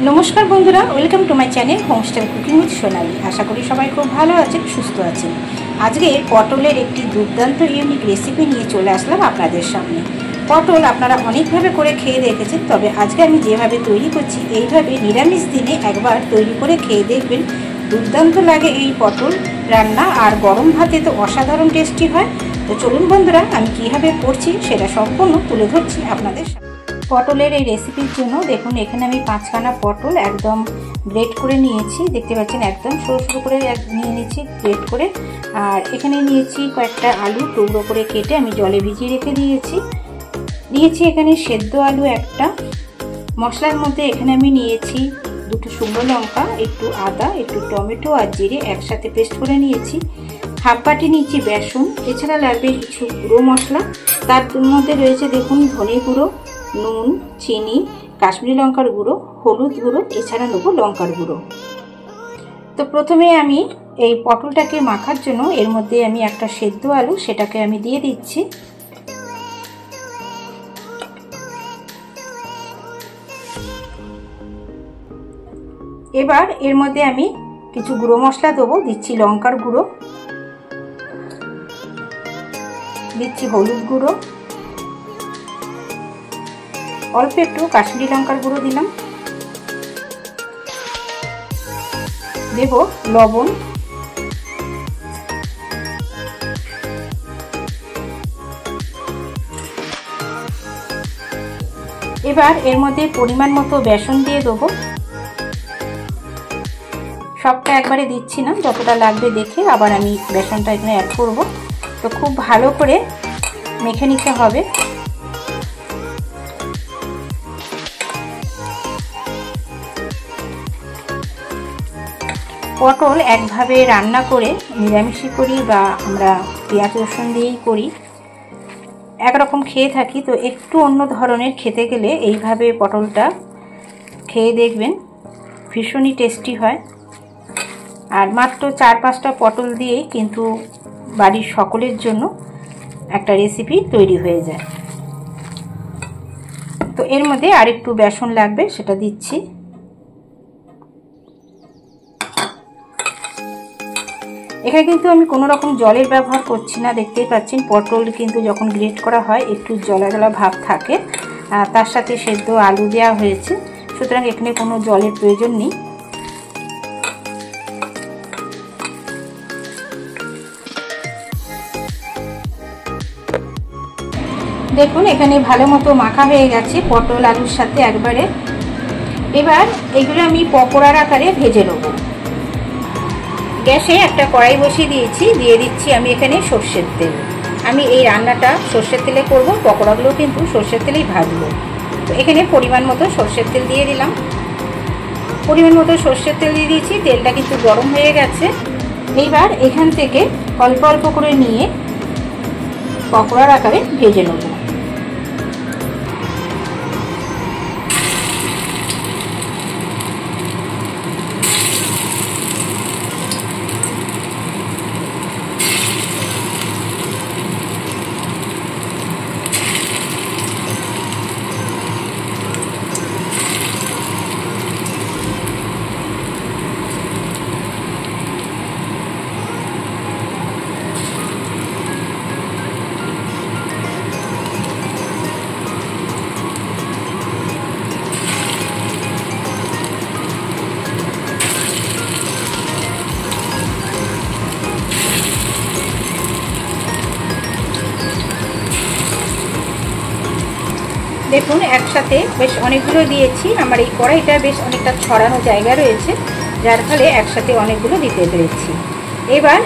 नमस्कार बंधुरा welcome to my channel home style cooking with Sonali. आशा करी सबाई खूब भालो आछेन सुस्थ आछेन। आजके पटलेर एकटी दुर्दान्त यूनिक रेसिपि निये चले आसलाम आपनादेर सामने। पटल आपनारा अनेकभावे करे खेये देखेछेन, तबे आजके आमि जेभावे तैरि करछि एइभावे निरामिष दिने एकबार तैरि करे खेये देखबेन। दुर्दान्त लागे एइ पटल रान्ना और गरम भाते तो असाधारण टेस्टी हय। तो चलुन बंधुरा आमि किभाবে करछि सेटा सम्पूर्ण तुले धरछि आपनादेर सामने। पटलेर এই রেসিপির জন্য দেখুন এখানে আমি 5খানা পটল একদম গ্রেট করে নিয়েছি। দেখতে পাচ্ছেন একদম সরু সরু করে নিয়ে নিয়েছি গ্রেট করে। আর এখানে নিয়েছি কয়েকটা আলু টুকরো করে কেটে আমি জলে ভিজিয়ে রেখে দিয়েছি এখানে সেদ্ধ আলু একটা। মশলার মধ্যে এখানে আমি নিয়েছি দুটো শুকনো লঙ্কা, একটু আদা, একটু টমেটো আর জিরে একসাথে পেস্ট করে নিয়েছি। হাফ বাটি নিয়েছি বেসন। এছাড়া লাগবে কিছু গুঁড়ো মশলা, তার মধ্যে রয়েছে দেখুন ধনে গুঁড়ো, নুন, চিনি, কাশ্মীরি লঙ্কার গুঁড়ো, হলুদ গুঁড়ো, এছাড়া নেব লঙ্কার গুঁড়ো। তো প্রথমে আমি এই পটলটাকে মাখার জন্য এর মধ্যে আমি একটা সেদ্ধ আলু সেটাকে আমি দিয়ে দিচ্ছি। এবার এর মধ্যে আমি কিছু গুঁড়ো মশলা দেবো। দিচ্ছি লঙ্কার গুঁড়ো, দিচ্ছি হলুদ গুঁড়ো, অল্প একটু কাশ্মীরি লঙ্কার গুঁড়ো দিলাম, দেব লবণ, এবার এর মধ্যে পরিমাণ মতো বেসন দিয়ে দেবো। সবটা একবারে দিচ্ছি না, যতটা লাগবে দেখে আবার আমি বেসনটা এখানে অ্যাড করব। তো খুব ভালো করে মেখে নিতে হবে। পটল একভাবে রান্না করে নিরামিষই করি বা আমরা পেঁয়াজ রসুন দিয়েই করি, একরকম খেয়ে থাকি। তো একটু অন্য ধরনের খেতে গেলে এইভাবে পটলটা খেয়ে দেখবেন, ভীষণই টেস্টি হয়। আর মাত্র 4-5টা পটল দিয়েই কিন্তু বাড়ির সকলের জন্য একটা রেসিপি তৈরি হয়ে যায়। তো এর মধ্যে আরেকটু বেসন লাগবে, সেটা দিচ্ছি। এখানে কিন্তু আমি কোনো রকম জলের ব্যবহার করছি না। দেখতেই পাচ্ছেন পটল কিন্তু যখন গ্রেট করা হয় একটু জলা জলা ভাব থাকে, তার সাথে সেদ্ধ আলু দেওয়া হয়েছে, সুতরাং এখানে কোনো জলের প্রয়োজন নেই। দেখুন এখানে ভালো মতো মাখা হয়ে গেছে পটল আলুর সাথে একবারে। এবার এগুলো আমি পকোড়ার আকারে ভেজে নেব। গ্যাসে একটা কড়াই বসিয়ে দিয়েছি, দিয়ে দিচ্ছি আমি এখানে সর্ষের তেল। আমি এই রান্নাটা সর্ষের তেলে করব, পকোড়াগুলো কিন্তু সর্ষের তেলেই ভাজবো। তো এখানে পরিমাণ মতো সর্ষের তেল দিয়ে দিলাম। পরিমাণ মতো সর্ষের তেল দিয়ে দিয়েছি, তেলটা কিন্তু গরম হয়ে গেছে। এইবার এখান থেকে অল্প অল্প করে নিয়ে পকোড়ার আকারে ভেজে নেব। দেখুন একসাথে বেশ অনেকগুলো দিয়েছি। আমার এই কড়াইটা বেশ অনেকটা ছড়ানো জায়গা রয়েছে, যার ফলে একসাথে অনেকগুলো দিতে পেরেছি। এবার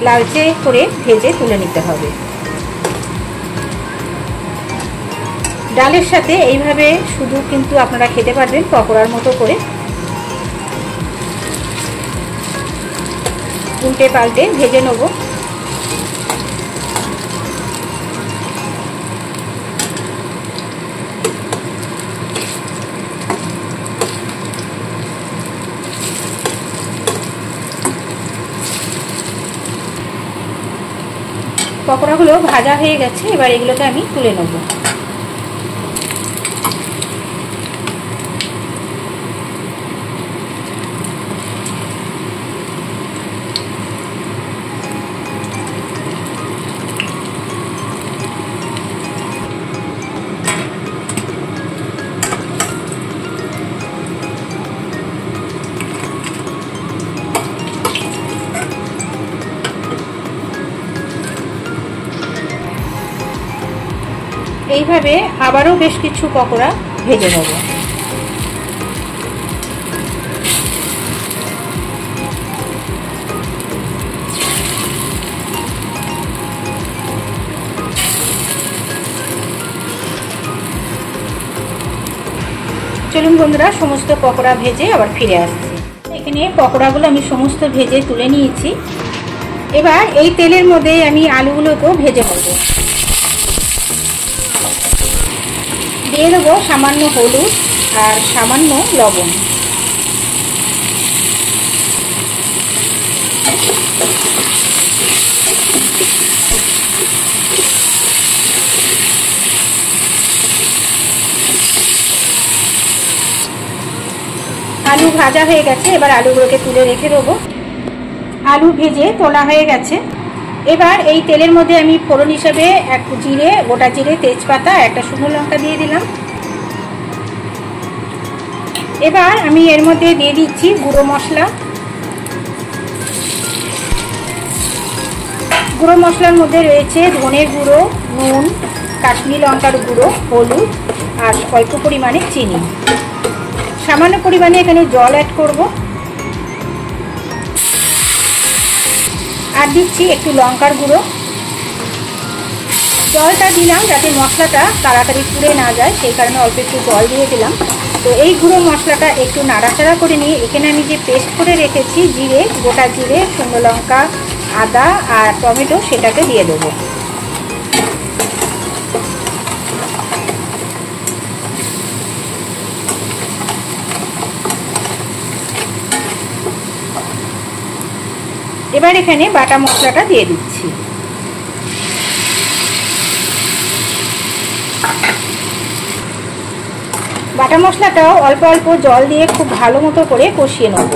লালচে করে ভেজে তুলে নিতে হবে। ডালের সাথে এইভাবে শুধু কিন্তু আপনারা খেতে পারবেন পকোড়ার মতো করে। উল্টে পাল্টে ভেজে নেব। পকোড়াগুলো ভাজা হয়ে গেছে, এবার এগুলোকে আমি তুলে নেব। এইভাবে আবারও বেশ কিছু পকোড়া ভেজে নেব। চলুন বন্ধুরা, সমস্ত পকোড়া ভেজে আবার ফিরে আসছি। এখানে পকোড়াগুলো আমি সমস্ত ভেজে তুলে নিয়েছি। এবার এই তেলের মধ্যে আমি আলুগুলোকেও ভেজে নেব। দিয়ে দেবো সামান্য হলুদ আর সামান্য লবণ। আলু ভাজা হয়ে গেছে, এবার আলুগুলোকে তুলে রেখে দেবো। আলু ভেজে তোলা হয়ে গেছে। এবার এই তেলের মধ্যে আমি ফোড়ন হিসেবে এক জিরে, গোটা জিরে, তেজপাতা, একটা শুকনো লঙ্কা দিয়ে দিলাম। এবার আমি এর মধ্যে দিয়ে দিচ্ছি গুঁড়ো মশলা। গুঁড়ো মশলার মধ্যে রয়েছে ধনের গুঁড়ো, নুন, কাশ্মীরি লঙ্কার গুঁড়ো, হলুদ আর অল্প পরিমাণে চিনি। সামান্য পরিমাণে এখানে জল অ্যাড করব। আর দিচ্ছি একটু লঙ্কার গুঁড়ো। জলটা দিলাম যাতে মশলাটা তাড়াতাড়ি পুড়ে না যায়, সেই কারণে অল্প একটু জল দিয়ে দিলাম। তো এই গুঁড়ো মশলাটা একটু নাড়াচাড়া করে নিয়ে এখানে আমি যে পেস্ট করে রেখেছি জিরে, গোটা জিরে, শুকনো লঙ্কা, আদা আর টমেটো, সেটাকে দিয়ে দেবো। এবার এখানে বাটা মশলাটা দিয়ে দিচ্ছি। বাটা মশলাটাও অল্প অল্প জল দিয়ে খুব ভালো মতো করে কষিয়ে নেব।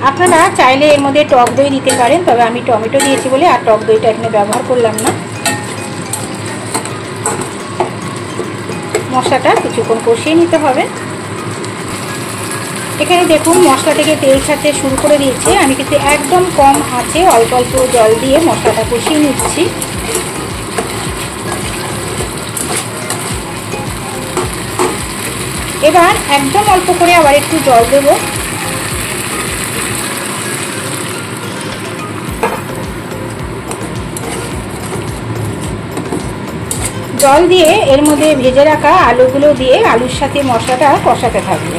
আপনারা চাইলে এর মধ্যে টক দই দিতে পারেন, তবে আমি টমেটো দিয়েছি বলে আর টক দইটা এখানে ব্যবহার করলাম না। মশলাটা কিছুক্ষণ কষিয়ে নিতে হবে। এখানে দেখুন মশলা থেকে তেল ছাড়তে শুরু করে দিয়েছে। আমি কিন্তু একদম কম আঁচে অল্প অল্প জল দিয়ে মশলাটা কষিয়ে নিচ্ছি। এবার একদম অল্প করে আবার একটু জল দেব। জল দিয়ে এর মধ্যে ভেজে রাখা আলুগুলো দিয়ে আলুর সাথে মশলাটা কষাতে থাকবে।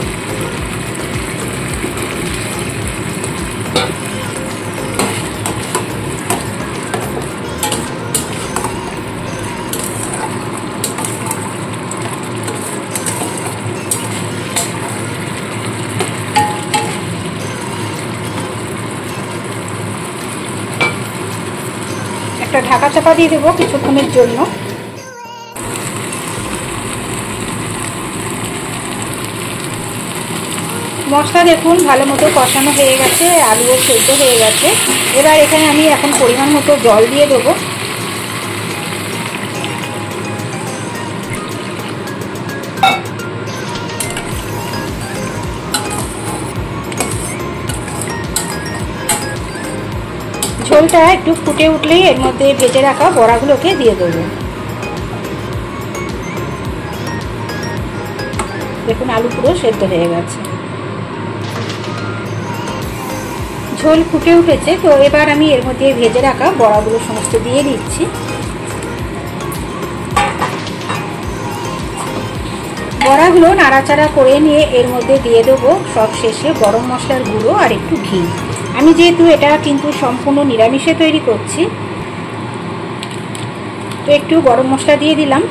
একটা ঢাকা চাপা দিয়ে দেবো কিছুক্ষণের জন্য। মশলা দেখুন ভালো মতো কষানো হয়ে গেছে, আলুও সেদ্ধ হয়ে গেছে। এবার এখানে আমি এখন পরিমাণ মতো জল দিয়ে দেবো। ঝোলটা একটু ফুটে উঠলেই এর মধ্যে ভেজে রাখা বড়াগুলোকে দিয়ে দেবো। দেখুন আলু পুরো সেদ্ধ হয়ে গেছে, ঝোল ফুটে উঠেছে। তো এবার আমি এর মধ্যে ভেজে রাখা বড়াগুলো সমস্ত দিয়ে দিচ্ছি। বড়াগুলো নাড়াচাড়া করে নিয়ে এর মধ্যে দিয়ে দেবো সব শেষে গরম মশলার গুঁড়ো আর একটু ঘি। আমি যেহেতু এটা কিন্তু সম্পূর্ণ নিরামিষে তৈরি করছি, তো একটু গরম মশলা দিয়ে দিলাম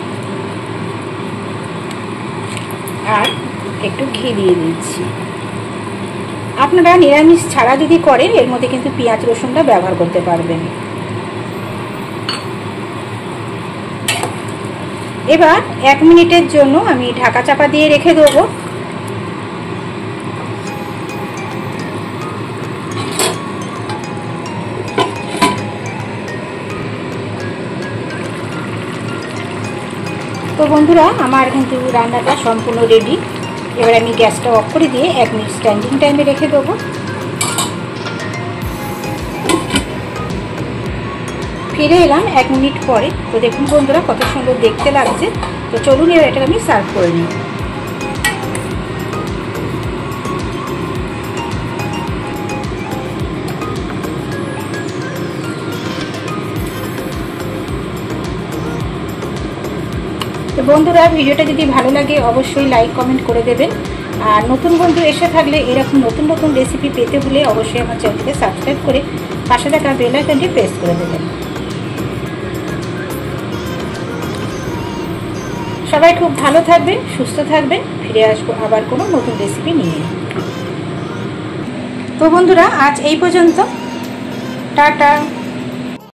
আর একটু ঘি দিয়ে দিচ্ছি। আপনারা নিরামিষ ছাড়া যদি করেন এর মধ্যে কিন্তু পেঁয়াজ রসুনটা ব্যবহার করতে পারবেন। এবার 1 মিনিটের জন্য আমি ঢাকা চাপা দিয়ে রেখে দেবো। তো বন্ধুরা আমার কিন্তু রান্নাটা সম্পূর্ণ রেডি। এবার আমি গ্যাসটা অফ করে দিয়ে 1 মিনিট স্ট্যান্ডিং টাইমে রেখে দেবো। ফিরে এলাম 1 মিনিট পরে। তো দেখুন বন্ধুরা কত সুন্দর দেখতে লাগছে। তো চলুন এবার এটাকে আমি সার্ভ করে নিই। তো বন্ধুরা ভিডিওটা যদি ভালো লাগে অবশ্যই লাইক কমেন্ট করে দেবেন। আর নতুন বন্ধু এসে থাকলে এরকম নতুন নতুন রেসিপি পেতে হলে অবশ্যই আমার চ্যানেলকে সাবস্ক্রাইব করে পাশে থাকা বেল আইকনটি প্রেস করে দেবেন। সবাই খুব ভালো থাকবেন, সুস্থ থাকবেন। ফিরে আসবো আবার কোনো নতুন রেসিপি নিয়ে। তো বন্ধুরা আজ এই পর্যন্ত, টাটা।